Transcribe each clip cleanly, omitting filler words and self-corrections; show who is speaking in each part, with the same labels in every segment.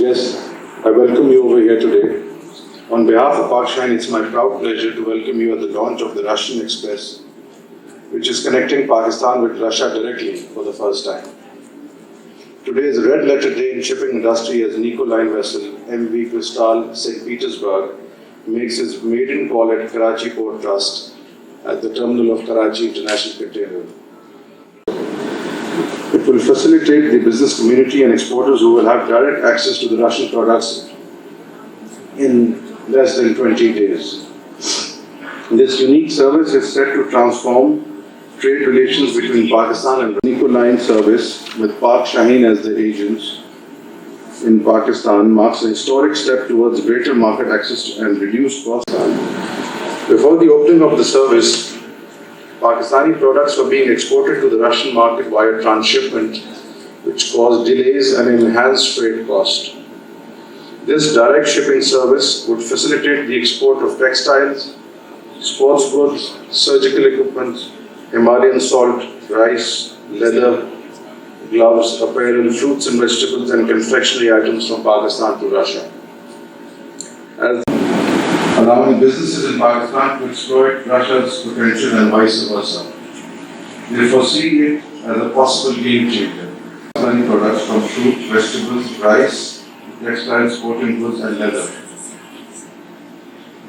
Speaker 1: guests, I welcome you over here today. On behalf of Pakistan, it's my proud pleasure to welcome you at the launch of the Russian Express, which is connecting Pakistan with Russia directly for the first time. Today is a red letter day in shipping industry as NICO line vessel MV Crystal St. Petersburg makes its maiden call at Karachi Port Trust at the terminal of Karachi International Container. It will facilitate the business community and exporters who will have direct access to the Russian products in less than 20 days. This unique service is set to transform trade relations between Pakistan and NICO line service with Pak Shaheen as the agents in Pakistan marks a historic step towards greater market access and reduced costs. Before the opening of the service, Pakistani products were being exported to the Russian market via transshipment, which caused delays and enhanced freight cost. This direct shipping service would facilitate the export of textiles, sports goods, surgical equipment, Himalayan salt, rice, leather, gloves, apparel, fruits and vegetables, and confectionery items from Pakistan to Russia, allowing businesses in Pakistan to exploit Russia's potential and vice versa. They foresee it as a possible game changer. Pakistani products from fruit, vegetables, rice, textiles, sporting goods, and leather.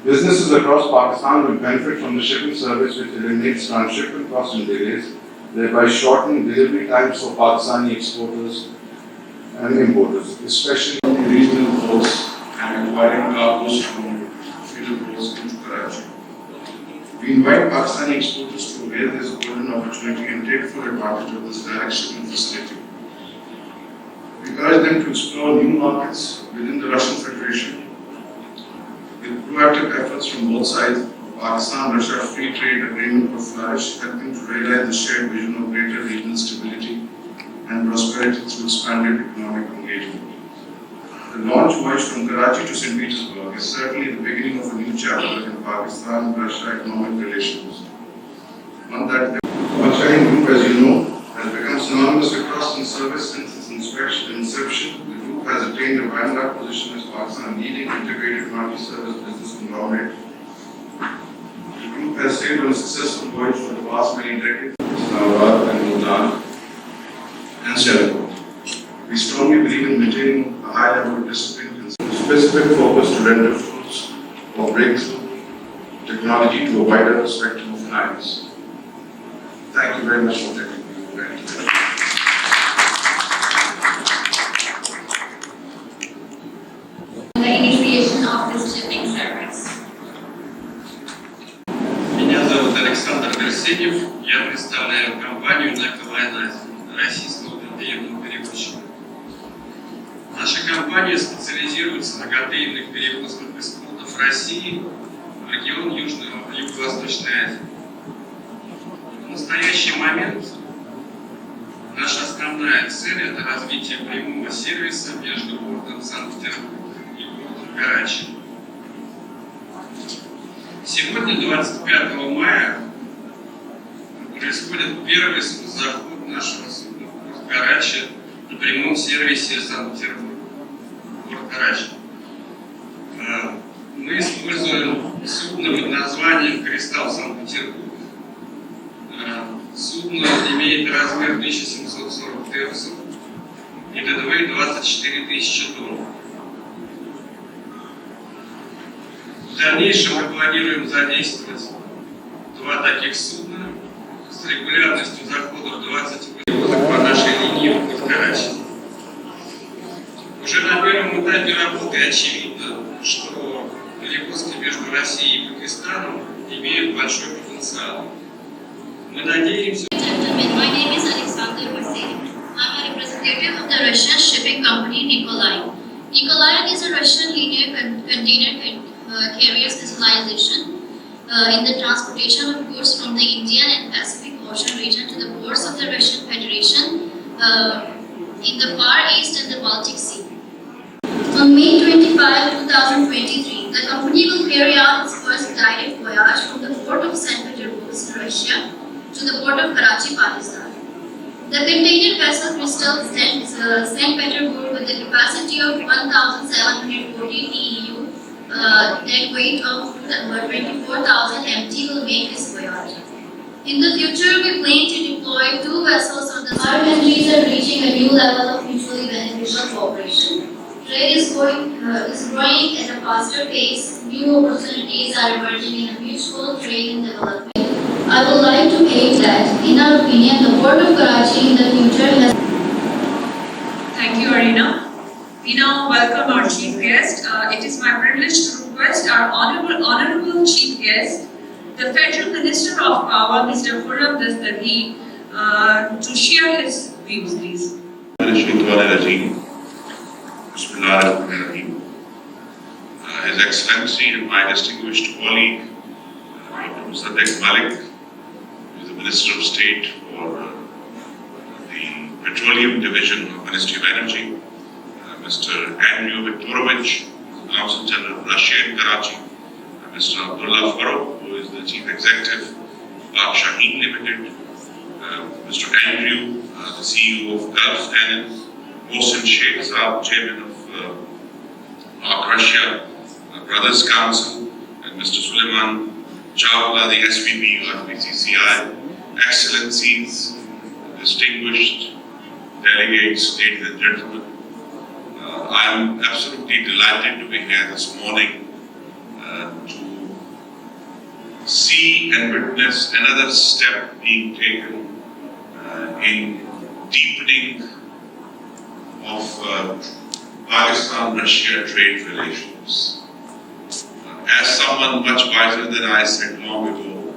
Speaker 1: Businesses across Pakistan will benefit from the shipping service, which eliminates transshipment costs and delays, thereby shortening delivery times for Pakistani exporters and importers, especially
Speaker 2: in the regional ports and acquiring cargoes from feeder ports into Karachi. We invite Pakistani exporters to avail this golden opportunity and take full advantage of this direct shipping facility. We urge them to explore new markets within the Russian Federation. With proactive efforts from both sides, Pakistan-Russia Free Trade Agreement will flourish, helping to realize the shared vision of greater regional stability and prosperity through expanded economic engagement. The launch voyage from Karachi to St. Petersburg is certainly the beginning of a new chapter in Pakistan-Russia economic relations. One that the Pakistani Group, as you know, has become synonymous with trust and service since its inception. The group has attained a vanguard position as Pakistan's leading integrated multi-service business conglomerate. The group has sailed on a successful voyage for the past many decades, Islamabad and Bhutan and Singapore. We strongly believe in maintaining a high level of discipline and specific focus to render fruits of breakthrough technology to a wider spectrum of clients. Thank you very much for taking me.
Speaker 3: The initiation of this shipping service.
Speaker 4: Меня зовут Александр Берсенев, я представляю компанию NICO, российского контейнерного перевозчика. Наша компания специализируется на контейнерных перевозках экспортов России в регион Юго-Восточной Азии. В настоящий момент наша основная цель – это развитие прямого сервиса между портом Санкт-Петербург и портом Карачи. Сегодня, 25 мая, происходит первый заход нашего судна в порт Карачи на прямом сервисе Санкт-Петербург, порт Карачи. Мы используем судно под названием «Кристалл Санкт-Петербург». Судно имеет размер 1740 терсов и ДДВ 24 тысячи тонн. В дальнейшем мы планируем задействовать два таких судна с регулярностью заходов 20 перевозок по нашей линии в Карачи. Уже на первом этапе работы очевидно, что перевозки между Россией и Пакистаном имеют большой потенциал. Мы надеемся.
Speaker 3: My name is Alexander Bersenev. I'm a representative of the Russian shipping company NICO Line. NICO Line is a Russian linear container carrier specialization in the transportation of goods from the Indian and Pacific Ocean region to the ports of the Russian Federation in the Far East and the Baltic Sea. On May 25, 2023, the company will carry out its first direct voyage from the port of St. Petersburg, Russia, to the port of Karachi, Pakistan. The container vessel Crystal St. Petersburg, with a capacity of 1,000 740 TEU, net weight of 24,000 MT will make this voyage. In the future, we plan to deploy 2 vessels on the our countries are reaching a new level of mutually beneficial cooperation. Trade is growing at a faster pace. New opportunities are emerging in a mutual trade and development. I would like to add that, in our opinion, the port of Karachi in the future has.
Speaker 5: Thank you, Arina. We now welcome our chief guest. It is my privilege to request our honorable chief guest, the Federal Minister of Power, Mr. Khurram Dastagir, to share his views, please.
Speaker 6: His Excellency and my distinguished colleague, Dr. Sadiq Malik, who is the Minister of State for the Petroleum Division of Ministry of Energy, Mr. Andrew Viktorovich, Consul General of Russia in Karachi, Mr. Abdullah Farooq, who is the Chief Executive of Pak Shaheen Limited, Mr. Andrew, the CEO of Gulf Cannon, Mohsen Sheikh Saab, Chairman of Pak Russia Brothers Council, and Mr. Suleiman Chawla, the SVP of BCCI, Excellencies, distinguished delegates, ladies and gentlemen. I am absolutely delighted to be here this morning to see and witness another step being taken in deepening of Pakistan-Russia trade relations. As someone much wiser than I said long ago,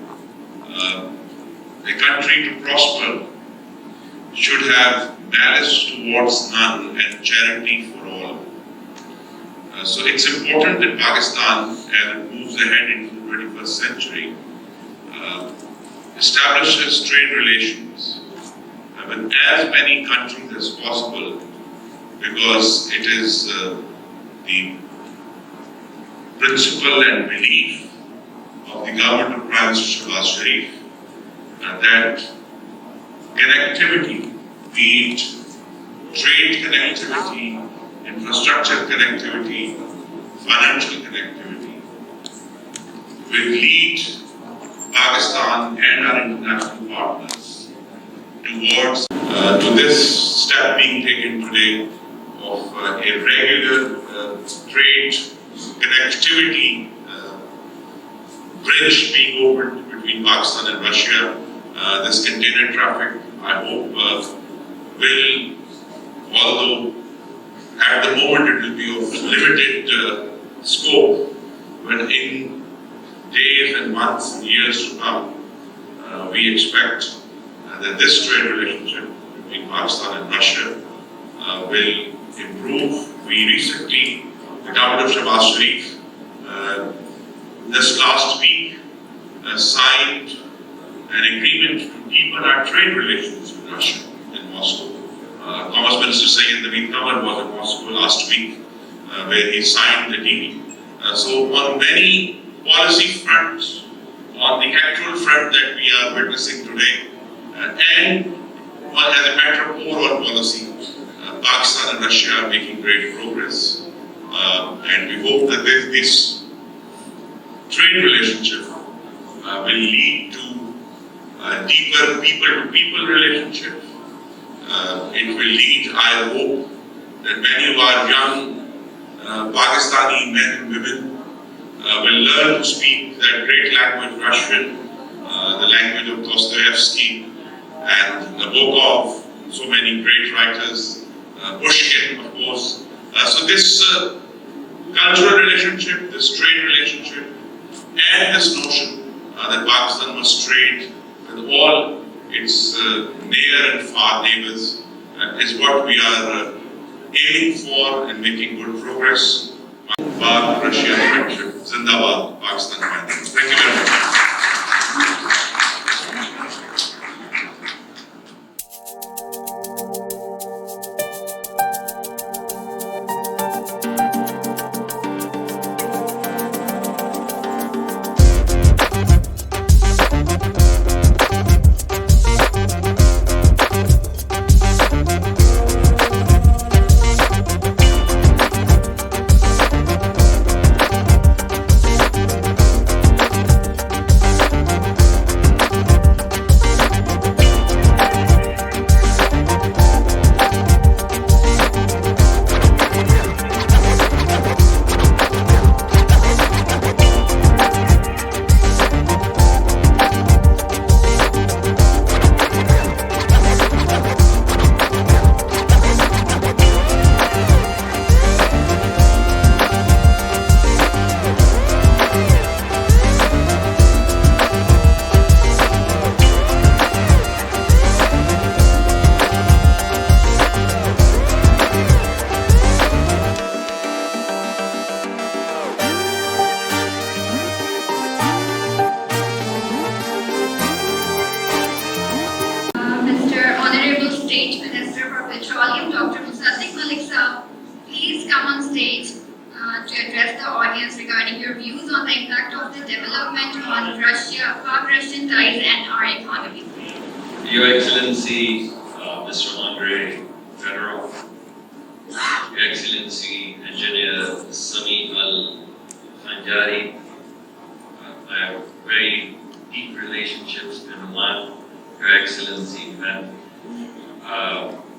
Speaker 6: a country to prosper should have malice towards none and charity for all. So it's important that Pakistan, as it moves ahead into the 21st century, establishes trade relations with as many countries as possible, because it is the principle and belief of the government of Prime Minister Shehbaz Sharif that connectivity, be it trade connectivity, infrastructure connectivity, financial connectivity, will lead Pakistan and our international partners towards to this step being taken today of a regular trade connectivity bridge being opened between Pakistan and Russia. This container traffic, I hope, will, although at the moment it will be of limited scope, but in days and months and years to come, we expect that this trade relationship between Pakistan and Russia will improve. We recently, the government of Shehbaz Sharif, this last week signed an agreement to deepen our trade relations with Russia in Moscow. Commerce Minister Syed Naveed Qamar was in Moscow last week, where he signed the deal. So on many policy fronts, on the actual front that we are witnessing today, and as a matter of overall policy, Pakistan and Russia are making great progress. And we hope that this trade relationship will lead to a deeper people-to-people relationship. It will lead, I hope, that many of our young Pakistani men and women will learn to speak that great language, Russian, the language of Dostoevsky and Nabokov, so many great writers, Pushkin, of course. So this cultural relationship, this trade relationship, and this notion that Pakistan must trade with all its near and far neighbors is what we are aiming for and making good progress. Russia friendship, Zindabad, Pakistan. Thank you very much.
Speaker 3: on stage to address the audience regarding your views on the impact of the development on Russia-Russian ties and our economy.
Speaker 7: Your Excellency, Mr. Andre Federal, Your Excellency, Engineer Sami Al-Fanjari, I have very deep relationships with Oman, Your Excellency, and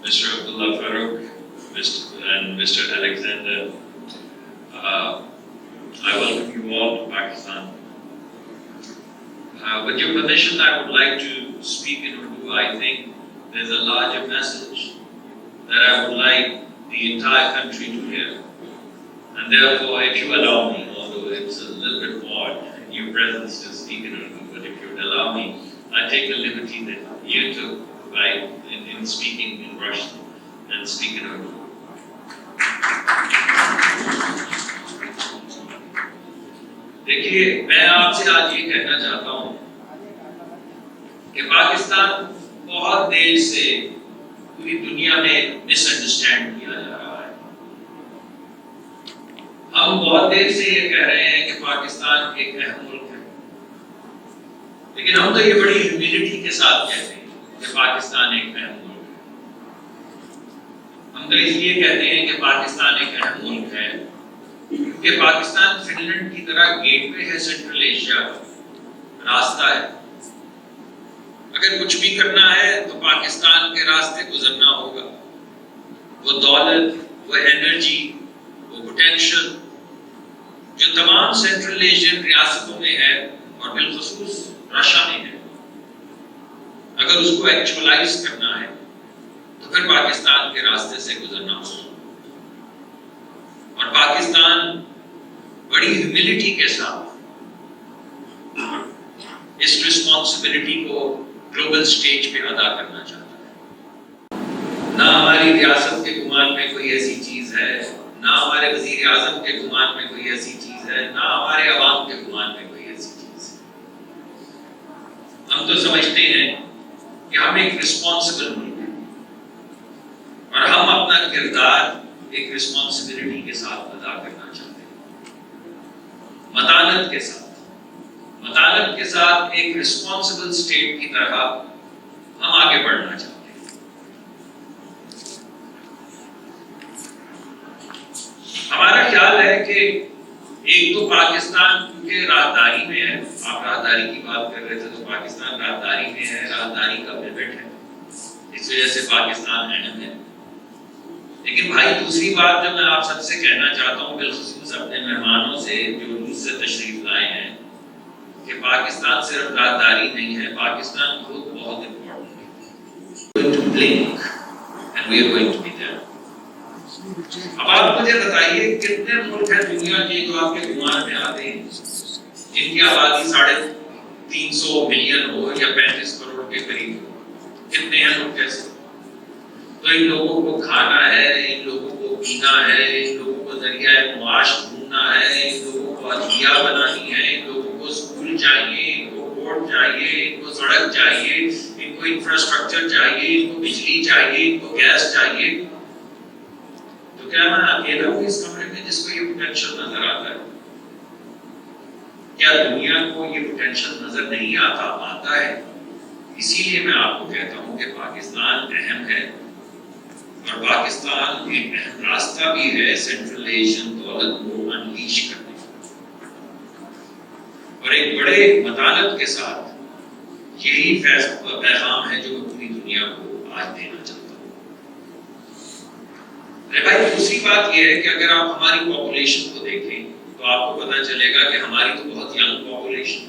Speaker 7: Mr. Abdullah Farooq, and Mr. Alexander. I welcome you all to Pakistan. With your permission, I would like to speak in Urdu. I think there's a larger message that I would like the entire country to hear. And therefore, if you allow me, although it's a little bit odd in your presence to speak in Urdu, but if you would allow me, I take the liberty that you took in speaking in Russian and speak in Urdu. دیکھیے میں آپ سے آج یہ کہنا چاہتا ہوں کہ پاکستان بہت دیر سے پوری دنیا میں مس انڈرسٹینڈ کیا جا رہا ہے. ہم بہت دیر سے یہ کہہ رہے ہیں کہ پاکستان ایک اہم ملک ہے, لیکن ہم تو یہ بڑی ہیوملٹی کے ساتھ کہتے ہیں کہ پاکستان ایک اہم ملک ہے. ہم تو اس لیے کہتے ہیں کہ پاکستان ایک اہم ملک ہے کہ پاکستان فن لینڈ کی طرح گیٹ وے ہے سینٹرل ایشیا کا, راستہ ہے. اگر کچھ بھی کرنا ہے تو پاکستان کے راستے گزرنا ہوگا. وہ دولت, وہ انرجی, وہ پوٹینشل جو تمام سینٹرل ایشین ریاستوں میں ہے اور بالخصوص رشیا میں ہے, اگر اس کو ایکچولائز کرنا ہے تو پھر پاکستان کے راستے سے گزرنا ہوگا. اور پاکستان بڑی ہیوملٹی کے ساتھ اس رسپانسبلٹی کو گلوبل سٹیج پہ ادا کرنا چاہتا ہے. نہ ہماری ریاست کے گمان میں کوئی ایسی چیز ہے, نہ ہمارے وزیر اعظم کے گمان میں کوئی ایسی چیز ہے, نہ ہمارے عوام کے گمان میں کوئی ایسی چیز ہے. ہم تو سمجھتے ہیں کہ ہم ایک رسپانسبل ملک ہیں اور ہم اپنا کردار ایک رسپانسبلٹی کے ساتھ ادا کرنا چاہتے ہیں. متانت کے ساتھ ایک رسپانسبل سٹیٹ کی طرح ہم آگے بڑھنا چاہتے ہیں. ہمارا خیال ہے کہ ایک تو پاکستان کیونکہ راہداری میں ہے, آپ راہداری کی بات کر رہے تھے, تو پاکستان راہداری میں ہے, راہداری کا پیوٹ ہے, اس وجہ سے پاکستان اہم ہے. لیکن بھائی دوسری بات جو میں آپ سب سے کہنا چاہتا ہوں, بالخصوص اپنے مہمانوں سے جو روس سے تشریف لائے ہیں, کہ پاکستان صرف راہداری نہیں ہے, پاکستان خود بہت امپورٹنٹ ہے. اب آپ مجھے بتائیے کتنے ملک ہیں دنیا کے جو آپ کے گمان میں آتے ہیں جن کی آبادی 350 ملین ہو یا 35 کروڑ کے قریب ہو؟ کتنے ہیں لوگ کیسے؟ تو ان لوگوں کو کھانا ہے, ان لوگوں کو پینا ہے, ان لوگوں کو ذریعہ معاش ڈھونڈنا ہے, ان لوگوں کو ادویہ بنانی ہے, ان لوگوں کو اسکول چاہیے, ان کو روڈ چاہیے, ان کو سڑک چاہیے, ان کو انفراسٹرکچر چاہیے, ان کو بجلی چاہیے, ان کو گیس چاہیے. تو کیا میں اکیلا ہوں اس کمرے میں جس کو یہ پوٹینشیل نظر آتا ہے؟ کیا دنیا کو یہ پوٹینشیل نظر نہیں آتا ہے؟ اسی لیے میں آپ کو کہتا ہوں کہ پاکستان اہم ہے اور پاکستان ایک اہم راستہ بھی ہے سینٹرل ایشین دولت کو انلیش کرنے کا. اور ایک بڑے متانت کے ساتھ یہی پیغام ہے جو میں پوری دنیا کو آج دینا چاہتا ہوں. بھائی دوسری بات یہ ہے کہ اگر آپ ہماری پاپولیشن کو دیکھیں تو آپ کو پتہ چلے گا کہ ہماری تو بہت ینگ پاپولیشن ہے,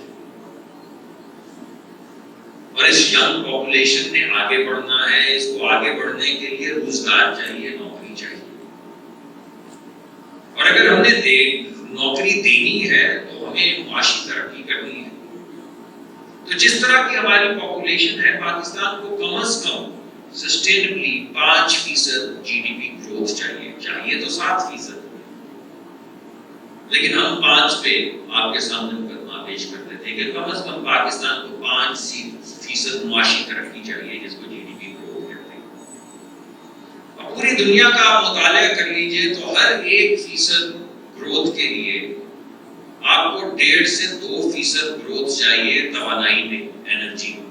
Speaker 7: اور اس ینگ پاپولیشن نے آگے بڑھنا ہے. اس کو آگے بڑھنے کے لیے روزگار چاہیے, نوکری چاہیے. اور اگر ہم نے نوکری دینی ہے تو ہمیں معاشی ترقی کرنی ہے. تو جس طرح کی ہماری پاپولیشن ہے, پاکستان کو کم از کم سسٹینبلی 5% GDP گروتھ چاہیے تو 7%, لیکن ہم 5 پہ آپ کے سامنے مقدمہ پیش کر دیتے ہیں کہ کم از کم پاکستان کو 5% معاشی ترقی چاہیے, جس کو GDP گروتھ کہتے ہیں. اب پوری دنیا کا آپ مطالعہ کر لیجئے تو ہر 1% گروتھ کے لیے آپ کو 1.5 سے 2% گروتھ چاہیے توانائی میں، انرجی میں۔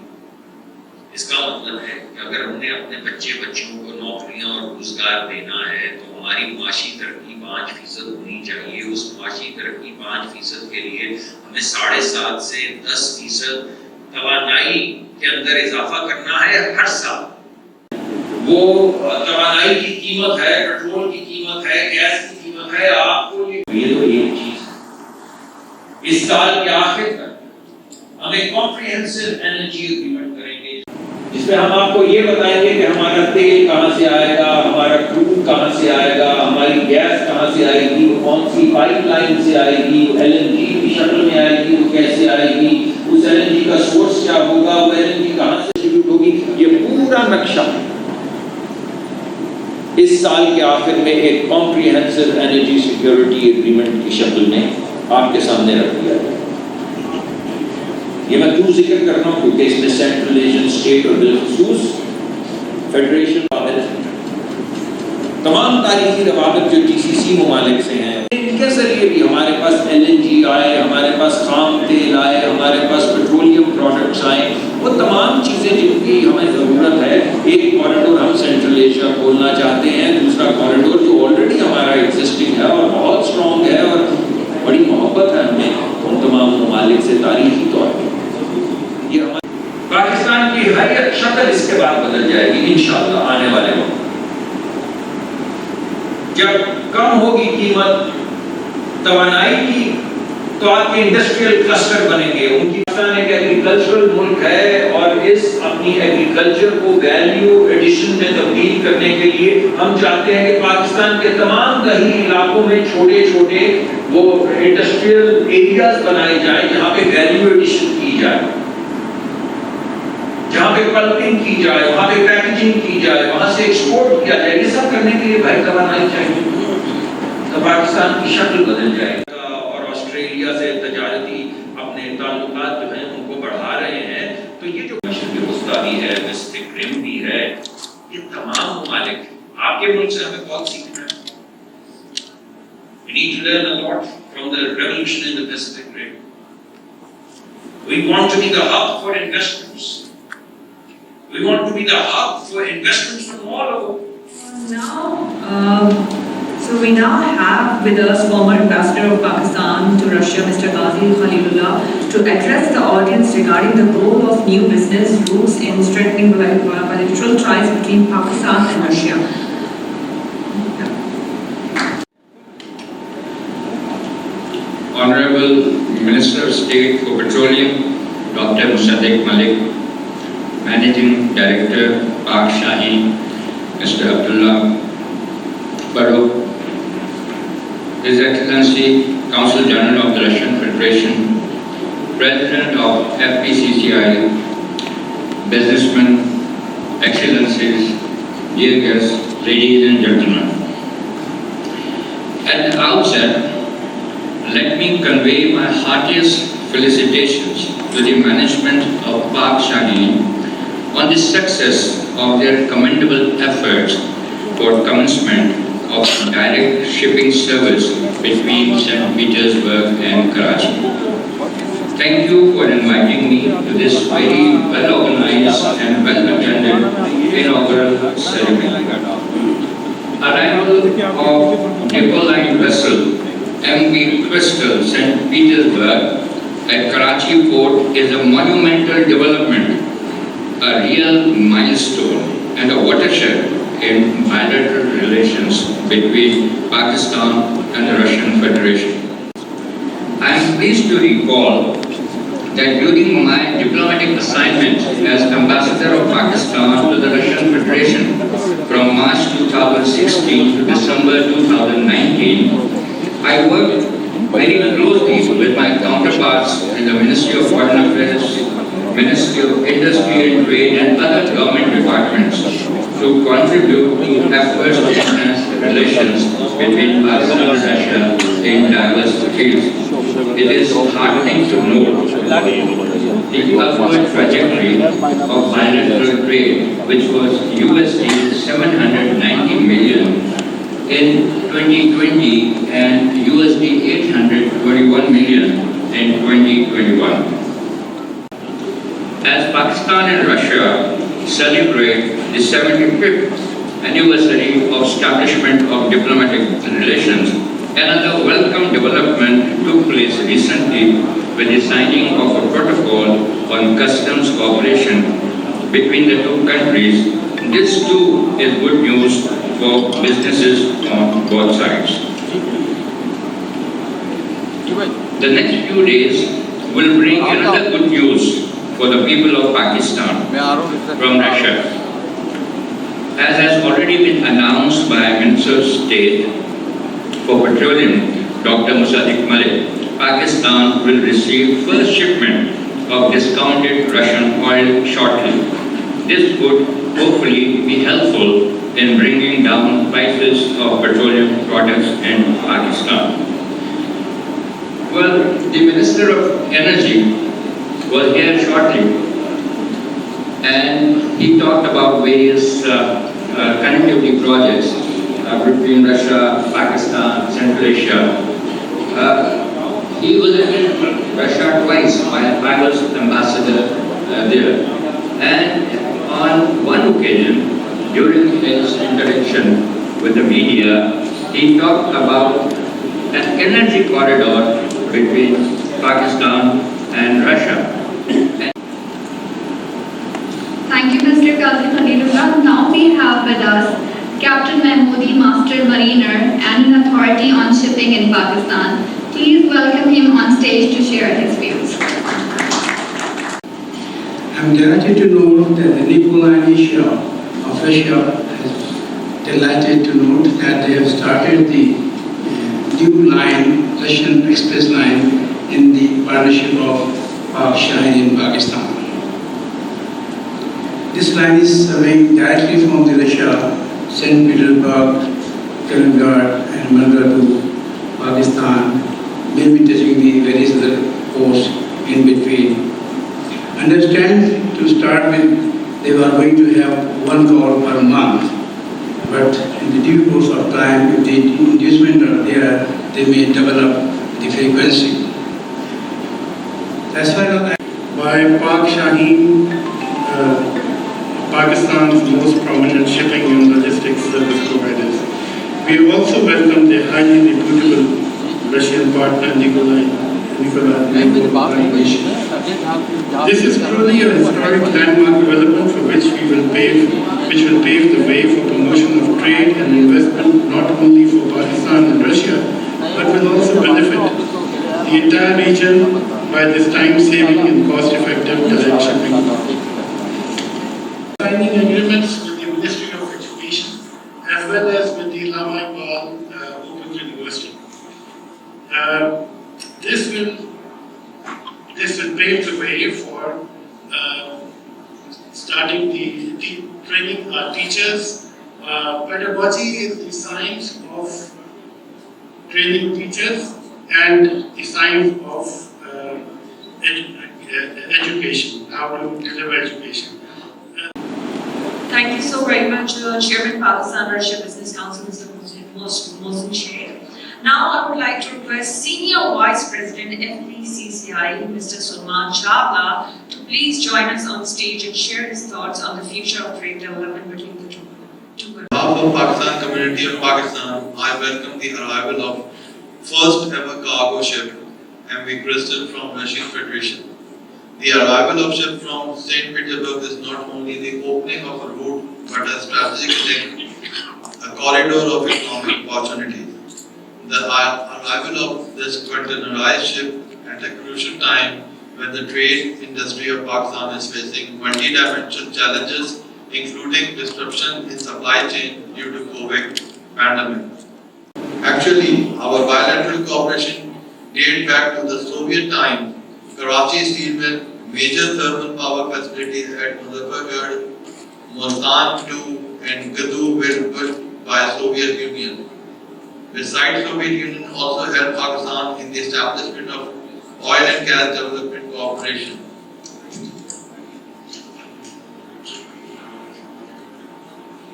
Speaker 7: اس کا مطلب ہے کہ اگر ہم نے اپنے بچوں کو نوکریاں اور روزگار دینا ہے تو ہماری معاشی ترقی 5% ہونی چاہیے۔ اس معاشی ترقی 5% کے لیے ہمیں 7.5 سے 10% توانائی کے اندر اضافہ کرنا ہے ہر سال۔ وہ توانائی کی قیمت ہے، پیٹرول کی قیمت ہے، گیس کی قیمت ہے، آپ کو یہ تو ایک چیز ہے۔ اس سال کے آخر تک ہم ایک کمپریہنسو انرجی ایگریمنٹ کریں گے جس میں ہم آپ کو یہ بتائیں گے کہ ہمارا تیل کہاں سے آئے گا، ہمارا کروڈ کہاں سے آئے گا، ہماری گیس کہاں سے آئے گی، وہ کون سی پائپ لائن سے آئے گی، LNG کی شکل میں آئے گی، وہ کیسے آئے گی، اس LNG کا سورس کیا ہوگا، وہ LNG کہاں سے ڈسٹریبیوٹ ہوگی، یہ پورا نقشہ اس سال کے آخر میں ایک کمپریہنسو انرجی سیکیورٹی ایگریمنٹ کی شکل میں آپ کے سامنے رکھ دیا جائے۔ یہ میں کیوں ذکر کر رہا ہوں؟ کیونکہ اس میں سینٹرل ایشین اسٹیٹ اور بالخصوص فیڈریشن تمام تاریخی روابط جو GCC ممالک سے ہیں، ان کے ذریعے بھی ہمارے پاس LNG آئے، ہمارے پاس خام تیل آئے، ہمارے پاس پیٹرولیم پروڈکٹس آئے، وہ تمام چیزیں جن کی ہمیں ضرورت ہے۔ ایک کوریڈور ہم سینٹرل ایشیا کھولنا چاہتے ہیں، دوسرا کوریڈور جو آلریڈی ہمارا ایگزسٹنگ ہے اور بہت اسٹرانگ ہے اور بڑی محبت ہے ہمیں ان تمام ممالک سے تاریخی طور پر۔ یہ پاکستان کی ہر ایک شکل اس کے بعد بدل جائے گی انشاءاللہ آنے والے وقت۔ جب کم ہوگی قیمت توانائی کی تو آپ کے انڈسٹریل کلسٹر بنیں گے۔ ان کی پاکستان ایک ایگریکلچرل ملک ہے اور اس اپنی ایگریکلچر کو ویلیو ایڈیشن میں تبدیل کرنے کے لیے ہم چاہتے ہیں کہ پاکستان کے تمام دیہی علاقوں میں چھوٹے چھوٹے وہ انڈسٹریل ایریاز بنائے جائیں جہاں پہ ویلیو ایڈیشن کی جائے، جہاں پہ پلپنگ کی جائے، وہاں پہ پیکیجنگ کی جائے، وہاں سے ایکسپورٹ کیا جائے۔ یہ سب کرنے کے لیے بھائی توانائی چاہیے، تو پاکستان کی شکل بدل جائے گی۔ اور آسٹریلیا سے تجارتی اپنے تعلقات جو ہیں ان کو بڑھا رہے ہیں، تو یہ جو مشرق وسطیٰ بھی ہے، پیسفک رم بھی ہے، یہ تمام ممالک آپ کے ملک سے ہمیں بہت سیکھنا ہے۔ We need to learn a lot from the revolution in the Pacific Rim. We want to be the hub for investments. We want to be the hub for investments from all over.
Speaker 5: So we now have with us former ambassador of Pakistan to Russia, Mr. Ghazi Khalilullah, to address the audience regarding the role of new business routes in strengthening bilateral ties between Pakistan and Russia.
Speaker 8: Honorable Minister of State for Petroleum, Dr. Musaddiq Malik, Managing Director, Pak Shahi, Mr. Abdullah Farooq, His Excellency Consul General of the Russian Federation, President of FPCCI, businessmen, Excellencies, dear guests, ladies and gentlemen. At the outset, let me convey my heartiest felicitations to the management of Pak Shahi on the success of their commendable efforts for commencement of direct shipping service between St. Petersburg and Karachi. Thank you for inviting me to this very well-organized and well-attended inaugural ceremony. Arrival of NICO line vessel MV Crystal St. Petersburg at Karachi port is a monumental development, a real milestone and a watershed in bilateral relations between Pakistan and the Russian Federation. I am pleased to recall that during my diplomatic assignment as Ambassador of Pakistan to the Russian Federation from March 2016 to December 2019, I worked very closely with my counterparts in the Ministry of Foreign Affairs, Ministry of Industry and Trade and other government departments to contribute to efforts to enhance relations between Pakistan and Russia in diverse fields. it is heartening to note the upward trajectory of bilateral trade, which was USD 790 million in 2020 and USD 821 million in 2021. As Pakistan and Russia celebrate the 75th anniversary of establishment of diplomatic relations, another welcome development took place recently with the signing of a protocol on customs cooperation between the two countries. This too is good news for businesses on both sides. The next few days will bring another good news for the people of Pakistan from Russia. As has already been announced by Minister of State for Petroleum, Dr. Musaddiq Malik, Pakistan will receive first shipment of discounted Russian oil shortly. This would hopefully be helpful in bringing down prices of petroleum products in Pakistan. Well, the Minister of Energy was here shortly, and he talked about various connectivity projects between Russia, Pakistan, Central Asia. He visited Russia twice while I was ambassador there, and on one occasion, during his interaction with the media, he talked about an energy corridor between Pakistan and Russia.
Speaker 9: Thank you, Mr. Qazi Khalilullah. Now we have with us Captain Mahmoodi, Master Mariner and an authority on shipping in Pakistan. Please welcome him on stage to share his views.
Speaker 10: I'm delighted to note that the NICO of Russia is delighted to note that they have started the new line, Russian Express line, in the partnership of Pak Shaheen in Pakistan. This line is serving directly from the Russia, St. Petersburg, Telangar and Mandra to Pakistan, maybe touching the various other ports in between. Understand to start with, they were going to have one call per month, but in the due course of time, if the inducement are there, they may develop the frequency. As far as
Speaker 2: By Pak Shaheen, Pakistan's most prominent shipping and logistics service providers. We have also welcomed a highly reputable Russian partner, Nikolai. This is truly a historic landmark development for which will pave the way for promotion of trade and investment not only for Pakistan and Russia, but will also benefit the entire region by this time-saving and cost-effective direct shipping. Signing agreements with the Ministry of Education as well as with the Lama Iqbal Open University. This will pave the way for starting the training our teachers. Pedagogy is the science of training teachers and the science of education, how to deliver education.
Speaker 5: Thank you so very much, Chairman Pakistan-Russia Business Council, Mr. Mohsin Sheikh. Now I would like to request Senior Vice President FPCCI, Mr. Salman Chawla, to please join us on stage and share his thoughts on the future of trade development between the two countries.
Speaker 11: On behalf of Pakistan community of Pakistan, I welcome the arrival of first ever cargo ship MV Crystal from Russian Federation. The arrival of ship from St. Petersburg is not only the opening of a route but a strategic link, a corridor of economic opportunity. The arrival of this containerized ship at a crucial time when the trade industry of Pakistan is facing multi-dimensional challenges, including disruption in supply chain due to COVID pandemic. Actually, our bilateral cooperation dates back to the Soviet time. Karachi Steel Mill, major thermal power facilities at Muzaffargarh, Multan II and Gadu were built by Soviet Union. Besides, Soviet Union also helped Pakistan in the establishment of Oil and Gas Development Corporation.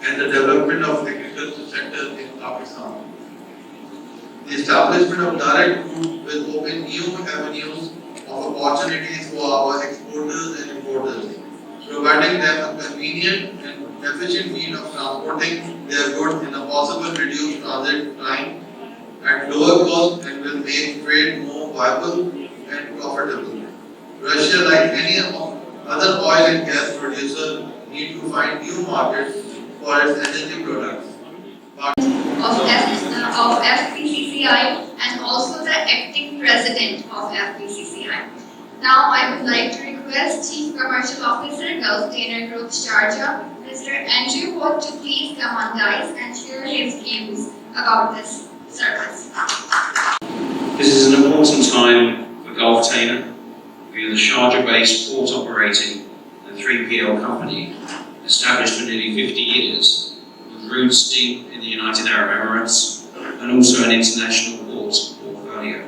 Speaker 11: And the development of agriculture sector in Pakistan. The establishment of direct route will open new avenues of opportunities for our exporters and importers, providing them a convenient and efficient means of transporting their goods in a possible reduced transit time at lower cost and will make trade more viable and profitable. Russia, like any other oil and gas producer, need to find new markets for its energy products.
Speaker 9: Of FPCCI and also the acting president of FPCCI. Now I would like to request Chief Commercial Officer, Gulf Container Group Sharjah, Mr. Andrew Holt, to please come on dais and share his views about this service.
Speaker 12: This is an important time for Gulf Container. We are the Sharjah-based port operating and 3PL company established for nearly 50 years, with roots deep in the United Arab Emirates and also an international port portfolio.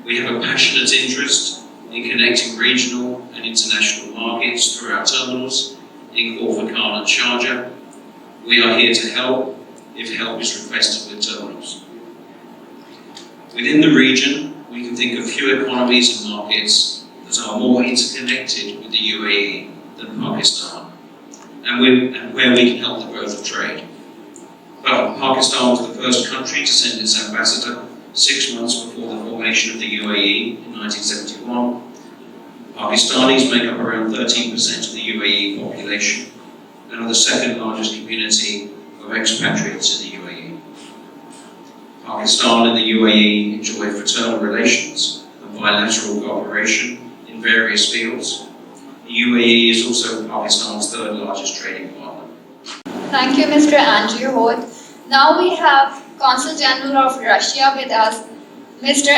Speaker 12: We have a passionate interest in connecting regional and international markets through our terminals in Khor Fakkan and Sharjah. We are here to help if help is requested with terminals. Within the region, we can think of few economies and markets that are more interconnected with the UAE than Pakistan, and where we can help the growth of trade. Well, Pakistan was the first country to send its ambassador 6 months before the formation of the UAE in 1971. Pakistanis make up around 13% of the UAE population and are the second largest community of expatriates in the UAE. Pakistan and the UAE enjoy fraternal relations and bilateral cooperation in various fields. The UAE is also Pakistan's third largest trading partner.
Speaker 9: Thank you, Mr. Andrew Holt. Now we have Consul General of Russia with us, Mr.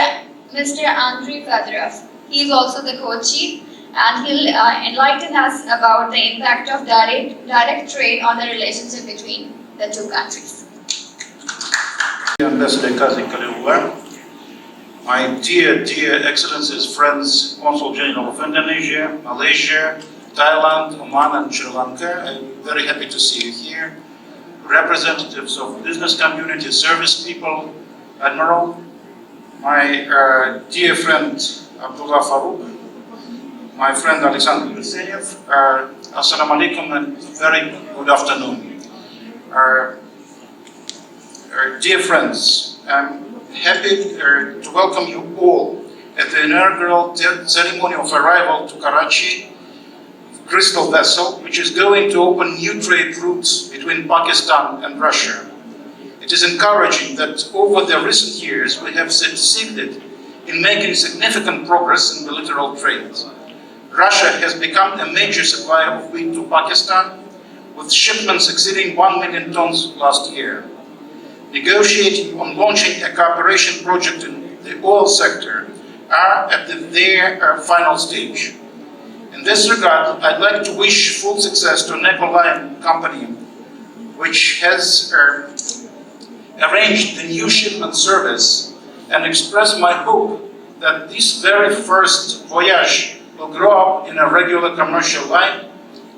Speaker 9: Andrei Fedorov. He is also the co-chief, and he'll enlighten us about the impact of direct trade on the relationship between the two countries.
Speaker 13: My dear Excellencies, friends, Consul General of Indonesia, Malaysia, Thailand, Oman and Sri Lanka, I'm very happy to see you here. Representatives of business community, service people, Admiral, my dear friend Abdullah Farouk, my friend Alexander Berseyev, Assalamu alaikum and very good afternoon. Dear friends, I'm happy to welcome you all at the inaugural ceremony of arrival to Karachi crystal vessel, which is going to open new trade routes between Pakistan and Russia. It is encouraging that over the recent years we have succeeded in making significant progress in bilateral trade. Russia has become a major supplier of wheat to Pakistan, with shipments exceeding 1 million tons last year. Negotiating on launching a cooperation project in the oil sector are at their final stage. In this regard, I'd like to wish full success to NICO company, which has arranged the new shipment service, and express my hope that this very first voyage will grow up in a regular commercial line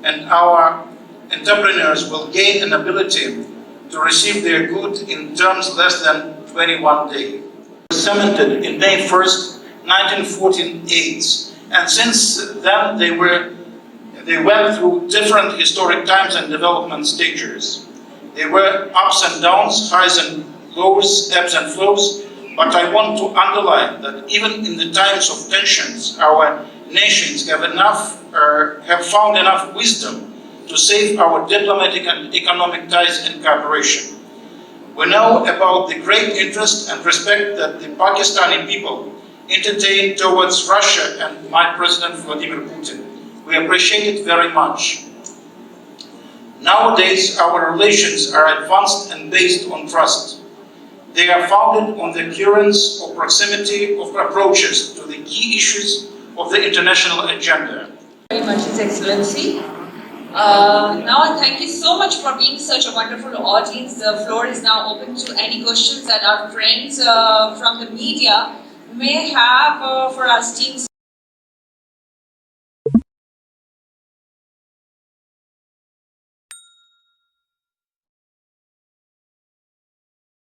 Speaker 13: and our entrepreneurs will gain an ability to receive their goods in terms less than 21 days. Cemented in May 1st, 1948, and since then they went through different historic times and development stages. There were ups and downs, highs and lows, ebbs and flows, but I want to underline that even in the times of tensions, our nations have found enough wisdom to save our diplomatic and economic ties and cooperation. We know about the great interest and respect that the Pakistani people entertain towards Russia and my President Vladimir Putin. We appreciate it very much. Nowadays, our relations are advanced and based on trust. They are founded on the occurrence or proximity of approaches to the key issues of the international agenda.
Speaker 5: Very much, His Excellency. Now, thank you so much for being such a wonderful audience. The floor is now open to any questions that our friends from the media may have for our esteemed